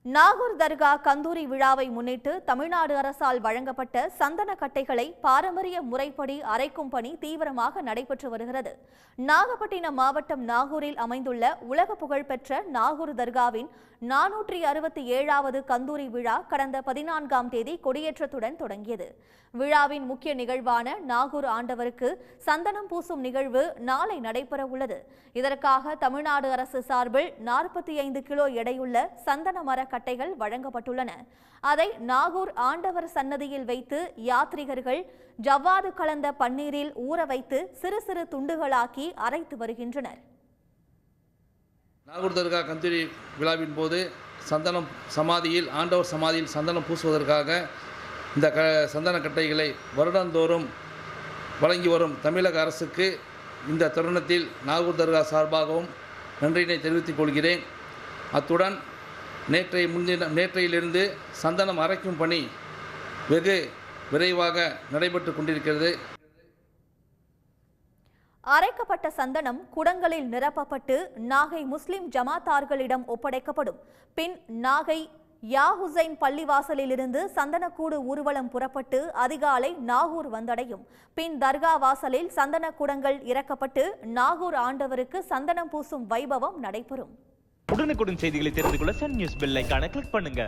நாகூர் தர்கா கந்தூரி விழாவை முன்னிட்டு தமிழ்நாடு அரசால் வழங்கப்பட்ட சந்தன கட்டைகளை பாரம்பரிய முறைப்படி அரைக்கும் பணி தீவிரமாக நடைபெற்று வருகிறது. நாகப்பட்டினம் மாவட்டம் நாகூரில் அமைந்துள்ள உலக புகழ்பெற்ற நாகூர் தர்காவின் 467வது கந்தூரி விழா கடந்த 14ஆம் தேதி கொடியேற்றத்துடன் தொடங்கியது. விழாவின் முக்கிய நிகழ்வான நாகூர் ஆண்டவருக்கு சந்தனம் பூசும் நிகழ்வு நாளை நடைபெற உள்ளது. இதற்காக தமிழ்நாடு அரசு சார்பில் 45 கிலோ எடையுள்ள சந்தன மர கட்டைகள் வழங்கப்பட்டுள்ளன. அதை நாகூர் ஆண்டவர் சன்னதியில் வைத்து யாத்ரீகர்கள் ஜவ்வாது கலந்த பன்னீரில் ஊற வைத்து சிறு சிறு துண்டுகளாக்கி அரைத்து வருகின்றனர். நாகூர் தர்கா கந்தூரி விழாவின் போது சந்தனம் சமாதியில் ஆண்டவர் சமாதியில் சந்தனம் பூசுவதற்காக இந்த சந்தன கட்டைகளை வருடந்தோறும் வழங்கி வரும் தமிழக அரசுக்கு இந்த தருணத்தில் நாகூர் தர்கா சார்பாகவும் நன்றியினை தெரிவித்துக் கொள்கிறேன். அத்துடன் நேற்றையிலிருந்து சந்தனம் அரைக்கும் பணி வெகு விரைவாக நடைபெற்று கொண்டிருக்கிறது. அரைக்கப்பட்ட சந்தனம் குடங்களில் நிரப்பப்பட்டு நாகை முஸ்லிம் ஜமாத்தார்களிடம் ஒப்படைக்கப்படும். பின் நாகை யா ஹுசைன் பள்ளிவாசலிலிருந்து சந்தனக்கூடு ஊர்வலம் புறப்பட்டு அதிகாலை நாகூர் வந்தடையும். பின் தர்கா வாசலில் சந்தன குடங்கள் இறக்கப்பட்டு நாகூர் ஆண்டவருக்கு சந்தனம் பூசும் வைபவம் நடைபெறும். உடனுக்குடன் செய்திகளை தெரிந்து கொள்ள சன் நியூஸ் பெல் ஐகானை கிளிக் பண்ணுங்க.